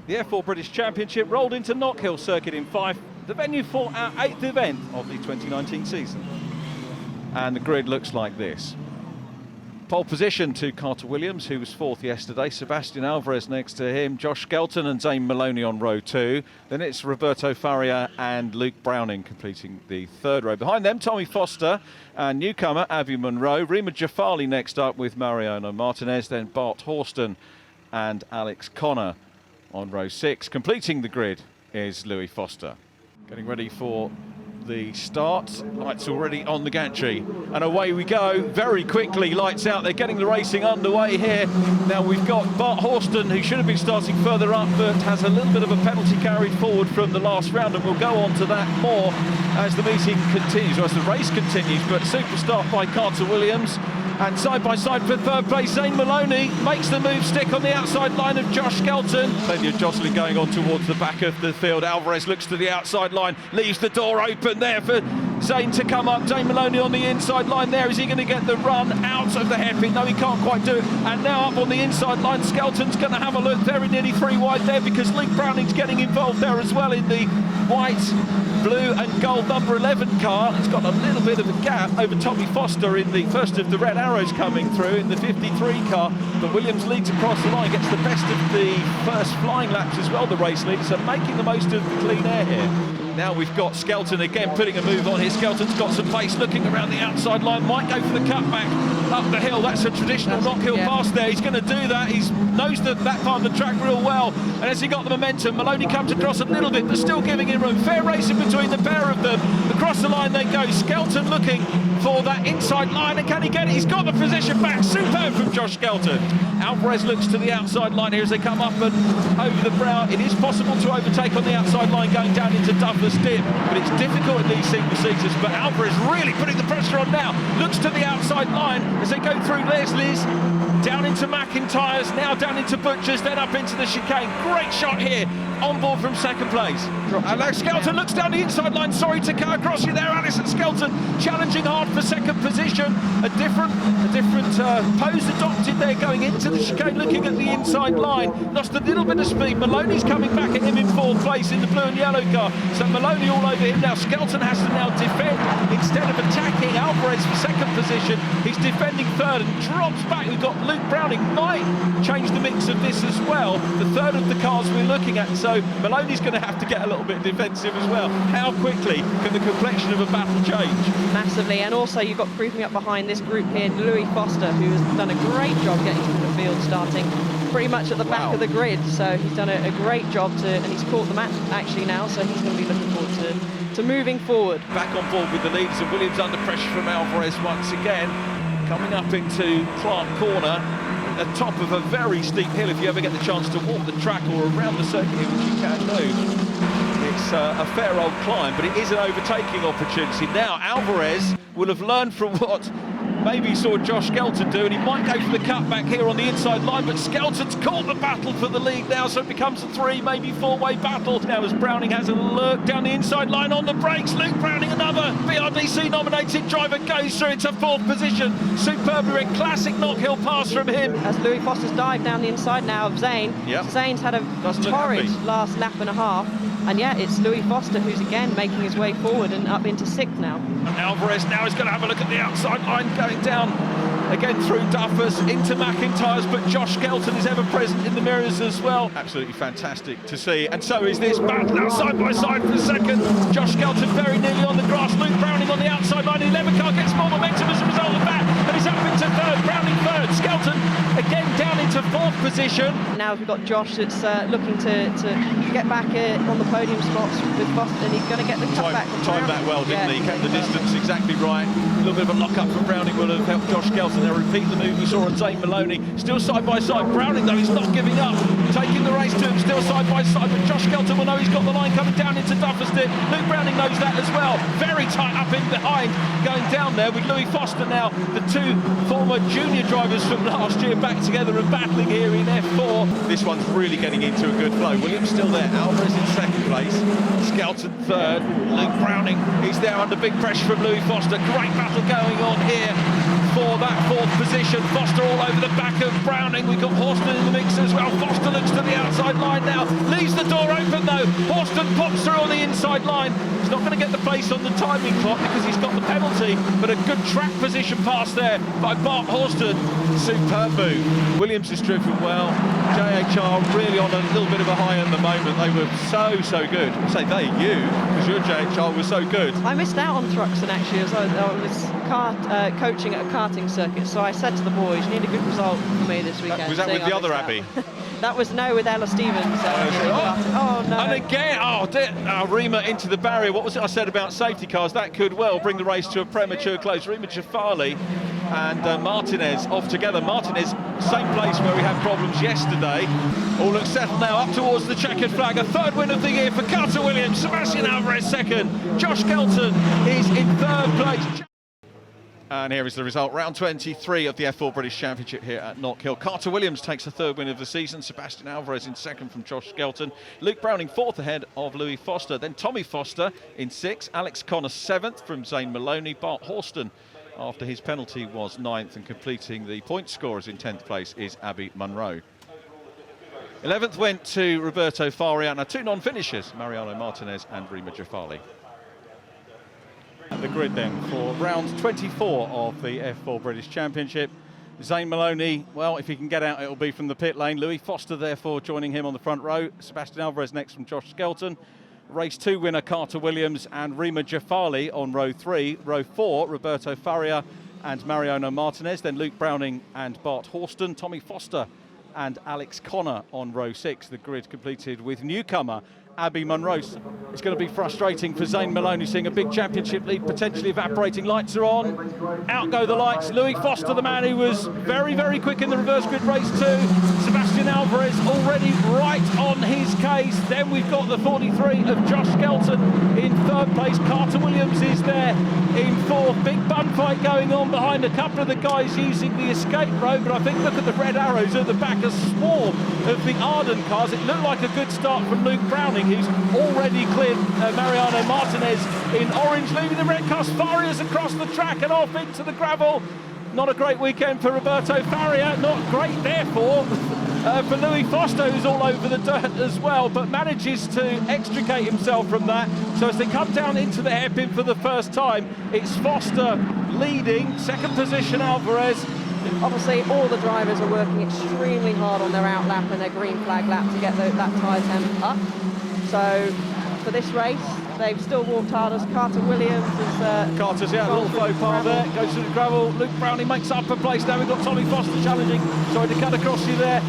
The F4 British Championship rolled into Knockhill circuit in Fife, the venue for our 8th event of the 2019 season. And the grid looks like this. Pole position to Carter Williams, who was 4th yesterday. Sebastian Alvarez next to him. Josh Skelton and Zane Maloney on row 2. Then it's Roberto Faria and Luke Browning completing the 3rd row. Behind them, Tommy Foster and newcomer Avi Munro. Rima Jafali next up with Mariano Martinez. Then Bart Horston and Alex Connor on row 6. Completing the grid is Louis Foster. Getting ready for the start. Lights already on the gantry, and away we go very quickly. Lights out. They're getting the racing underway here. Now we've got Bart Horston, who should have been starting further up, but has a little bit of a penalty carried forward from the last round, and we'll go on to that more as the meeting continues, or as the race continues. But super start by Carter Williams, and side by side for 3rd place, Zane Maloney makes the move stick on the outside line of Josh Skelton. Plenty of jostling going on towards the back of the field. Alvarez looks to the outside line, leaves the door open there for Zane to come up. Zane Maloney on the inside line there. Is he going to get the run out of the hairpin? No, he can't quite do it. And now up on the inside line, Skelton's going to have a look. Very nearly 3 wide there, because Luke Browning's getting involved there as well in the white, blue and gold number 11 car. It's got a little bit of a gap over Tommy Foster in the first of the red arrows coming through in the 53 car. But Williams leads across the line, gets the best of the first flying laps as well, the race leader, so making the most of the clean air here. Now we've got Skelton again putting a move on here. Skelton's got some pace, looking around the outside line, might go for the cutback up the hill. That's a traditional Knockhill pass there. He's going to do that. He knows that part of the track real well. And as he got the momentum, Maloney comes across a little bit, but still giving him room. Fair racing between the pair of them. Across the line they go. Skelton looking for that inside line, and can he get it? He's got the position back. Superb from Josh Skelton. Alvarez looks to the outside line here as they come up and over the brow. It is possible to overtake on the outside line going down into Duffler's Dip, but it's difficult in these single seaters. But Alvarez really putting the pressure on now. Looks to the outside line as they go through Leslie's, down into McIntyre's, now down into Butcher's, then up into the chicane. Great shot here, on board from 2nd place. Alex Skelton looks down the inside line. Sorry to cut across you there, Alison Skelton, challenging hard for 2nd position. A different pose adopted there, going into the chicane, looking at the inside line. Lost a little bit of speed. Maloney's coming back at him in 4th place in the blue and yellow car. So Maloney all over him now. Skelton has to now defend instead of attacking. Alvarez for 2nd position. He's defending 3rd and drops back. We've got Luke Browning, might change the mix of this as well. The 3rd of the cars we're looking at. So Maloney's going to have to get a little bit defensive as well. How quickly can the complexion of a battle change? Massively. And also you've got creeping up behind this group here, Louis Foster, who has done a great job getting to the field, starting pretty much at the back of the grid. So he's done a great job and he's caught the match actually now, so he's going to be looking forward to moving forward. Back on board with the leaders, and Williams under pressure from Alvarez once again. Coming up into Clark Corner, at the top of a very steep hill. If you ever get the chance to walk the track or around the circuit, which you can do, it's a fair old climb, but it is an overtaking opportunity. Now Alvarez will have learned from what maybe he saw Josh Skelton do, and he might go for the cutback here on the inside line, but Skelton's caught the battle for the lead now, so it becomes a 3, maybe 4-way battle. Now as Browning has a lurk down the inside line on the brakes, Luke Browning, another BRDC nominated driver, goes through into 4th position. Superbly, a classic Knockhill pass from him. As Louis Foster's dived down the inside now of Zane. Yep. Zane's had a torrid last lap and a half. And yeah, it's Louis Foster who's again making his way forward and up into 6th now. And Alvarez now is going to have a look at the outside line, going down again through Duffers into McIntyre's, but Josh Skelton is ever present in the mirrors as well. Absolutely fantastic to see, and so is this battle now side by side for 2nd. Josh Skelton very nearly on the grass. Luke Browning on the outside line. The 11 car gets more momentum as a result of that, and he's up into 3rd. Browning 3rd. Skelton again down into 4th position. Now we've got Josh that's looking to get back on the podium spots with Foster, and he's going to get the cutback. Timed that well, didn't he? Kept the distance exactly right. A little bit of a lock-up from Browning will have helped Josh Skelton. They'll repeat the move we saw on Zane Maloney. Still side by side. Browning, though, he's not giving up. Taking the race to him, still side by side. But Josh Skelton will know he's got the line coming down into Duffers Dip. Luke Browning knows that as well. Very tight up in behind, going down there with Louis Foster now. The 2 former junior drivers from last year back together and battling here in F4. This one's really getting into a good flow. Williams still there. Alvarez in 2nd place. Skelton 3rd. Luke Browning, he's there under big pressure from Louis Foster. Great battle going on here for that fourth position. Foster all over the back of Browning. We've got Horston in the mix as well. Foster looks to the outside line now. Leaves the door open though. Horston pops through on the inside line. He's not going to get the place on the timing clock because he's got the penalty, but a good track position pass there by Bart Horston. Superb move. Williams is driven well. JHR really on a little bit of a high at the moment. They were so good. I say they, you, because your JHR was so good. I missed out on Thruxton actually, as I was coaching at a karting circuit, so I said to the boys, you need a good result for me this weekend. Was that with the other Abby? That was with Ella Stevens. Oh no. And again, Rima into the barrier. What was it I said about safety cars? That could well bring the race to a premature close. Rima Jafali and Martinez off together. Martinez, same place where we had problems yesterday. All looks settled now, up towards the checkered flag. A third win of the year for Carter Williams. Sebastian Alvarez second. Josh Kelton is in third place. And here is the result, round 23 of the F4 British Championship here at Knockhill. Carter Williams takes the third win of the season. Sebastian Alvarez in second from Josh Skelton. Luke Browning fourth ahead of Louis Foster. Then Tommy Foster in sixth. Alex Connor seventh from Zane Maloney. Bart Horston, after his penalty, was ninth, and completing the point scorers in 10th place is Abby Munro. 11th went to Roberto Faria. Now two non-finishers, Mariano Martinez and Rima Jafali. At the grid then for round 24 of the F4 British Championship. Zane Maloney, well, if he can get out, it'll be from the pit lane. Louis Foster, therefore, joining him on the front row. Sebastian Alvarez next from Josh Skelton. Race 2 winner Carter Williams and Rima Jafali on row 3. Row 4, Roberto Faria and Mariano Martinez. Then Luke Browning and Bart Horston. Tommy Foster and Alex Connor on row 6. The grid completed with newcomer Abby Munro. It's going to be frustrating for Zane Maloney, seeing a big championship lead potentially evaporating. Lights are on. Out go the lights. Louis Foster, the man who was very quick in the reverse grid race 2. Sebastian Alvarez already right on his case. Then we've got the 43 of Josh Skelton in third place. Carter Williams is there in fourth. Big bun fight going on behind a couple of the guys using the escape road, but I think look at the red arrows at the back, a swarm of the Arden cars. It looked like a good start from Luke Browning, who's already cleared Mariano Martinez in orange, leaving the red cars. Faria's across the track and off into the gravel. Not a great weekend for Roberto Faria, not great therefore for Louis Foster, who's all over the dirt as well, but manages to extricate himself from that. So as they come down into the hairpin for the first time, it's Foster leading, second position Alvarez. Obviously, all the drivers are working extremely hard on their out lap and their green flag lap to get that tyre temp up. So for this race, they've still walked hard as Carter Williams is... Carter's a little faux pas there, goes through the gravel. Luke Browning makes up a place. Now we've got Tommy Foster challenging. Sorry to cut across you there.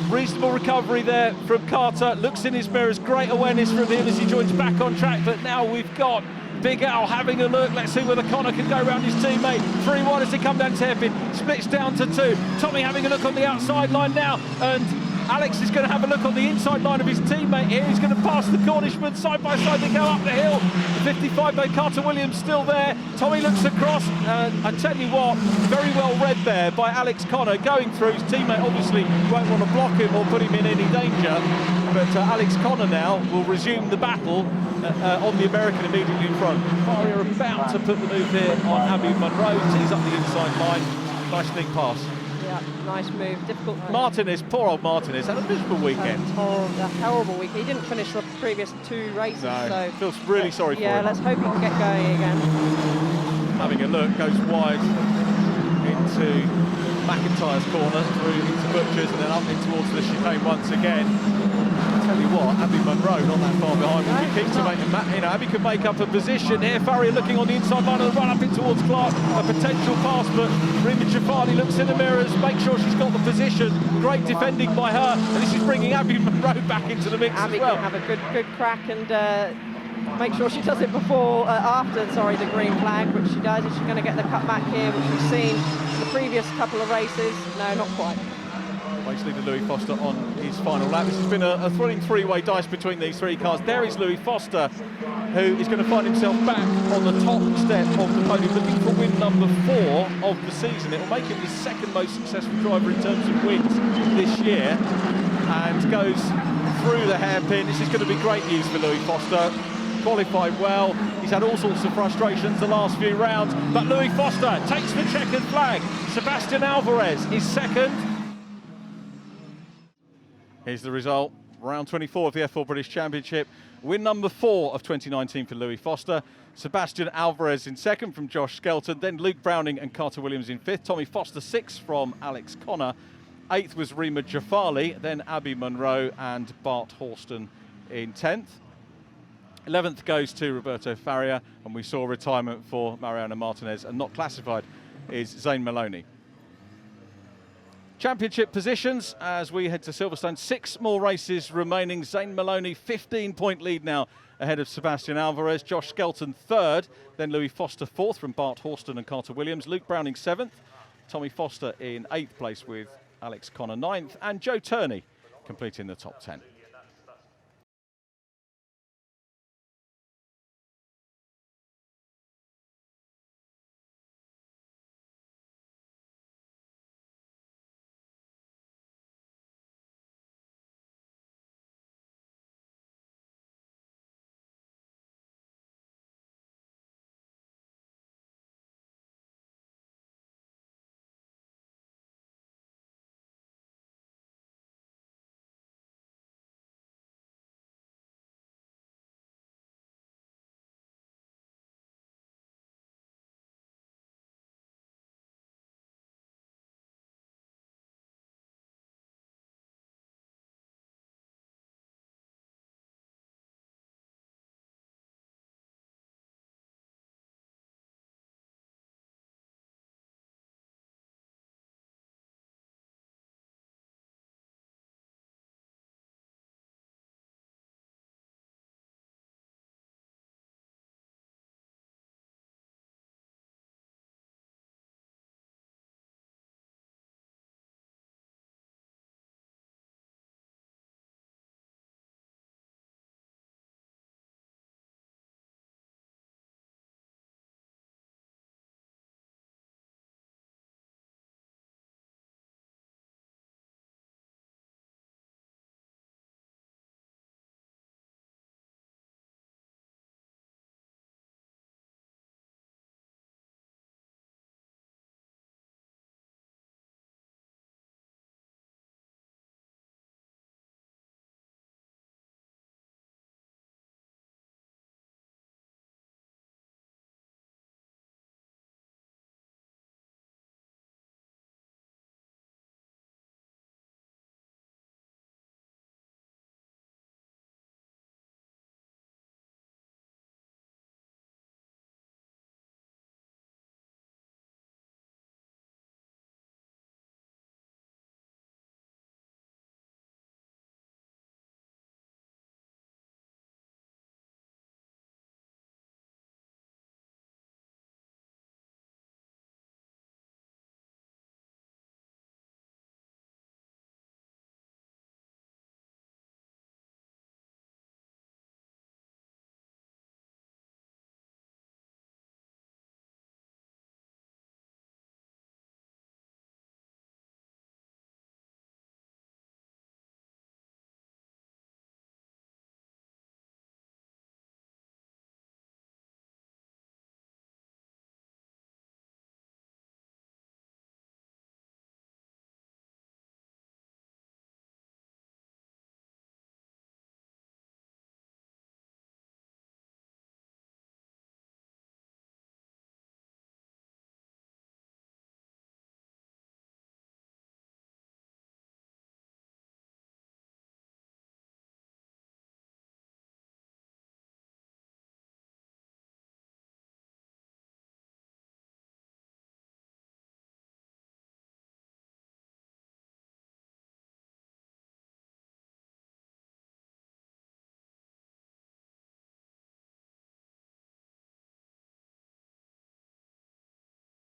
Reasonable recovery there from Carter. Looks in his mirrors, great awareness from him as he joins back on track. But now we've got Big Al having a look. Let's see whether Connor can go around his teammate. 3-1 as they come down to hairpin. Splits down to 2. Tommy having a look on the outside line now. And Alex is going to have a look on the inside line of his teammate here. He's going to pass the Cornishman side by side. They go up the hill. The 55 by Carter Williams still there. Tommy looks across. I tell you what, very well read there by Alex Connor going through. His teammate obviously won't want to block him or put him in any danger. But Alex Connor now will resume the battle on the American immediately in front. Faria about to put the move here on Abby Munro. He's up the inside line. Nice neat pass. Yeah, nice move. Difficult. Martinez, poor old Martinez, had a miserable weekend. A horrible week. He didn't finish the previous 2 races. No, so feels really sorry for him. Yeah, let's hope he can get going again. Having a look, goes wide into McIntyre's corner, through into Butcher's, and then up in towards the chicane once again. I tell you what, Abby Munro not that far behind. We'll be keen to make Abby could make up a position here. Faria looking on the inside line of the run up in towards Clark. A potential pass, but Rima Jafali looks in the mirrors, make sure she's got the position. Great defending by her, and this is bringing Abby Munro back into the mix Abby as well. can have a good crack and make sure she does it after the green flag, which she does. Is she going to get the cut back here, which we've seen in the previous couple of races? No, not quite. Race leader Louis Foster on his final lap. This has been a thrilling 3-way dice between these 3 cars. There is Louis Foster, who is going to find himself back on the top step of the podium, looking for win number 4 of the season. It will make him the second most successful driver in terms of wins this year, and goes through the hairpin. This is going to be great news for Louis Foster. qualified well. He's had all sorts of frustrations the last few rounds, but Louis Foster takes the checkered flag. Sebastian Alvarez is second. Here's the result. Round 24 of the F4 British Championship. Win number 4 of 2019 for Louis Foster. Sebastian Alvarez in second from Josh Skelton. Then Luke Browning and Carter Williams in fifth. Tommy Foster 6th from Alex Connor. 8th was Rima Jafali. Then Abby Monroe and Bart Horston in 10th. 11th goes to Roberto Faria. And we saw retirement for Mariano Martinez. And not classified is Zane Maloney. Championship positions as we head to Silverstone. 6 more races remaining. Zane Maloney, 15-point lead now ahead of Sebastian Alvarez. Josh Skelton 3rd, then Louis Foster 4th from Bart Horston and Carter Williams. Luke Browning 7th, Tommy Foster in 8th place with Alex Connor 9th, and Joe Turney completing the top 10.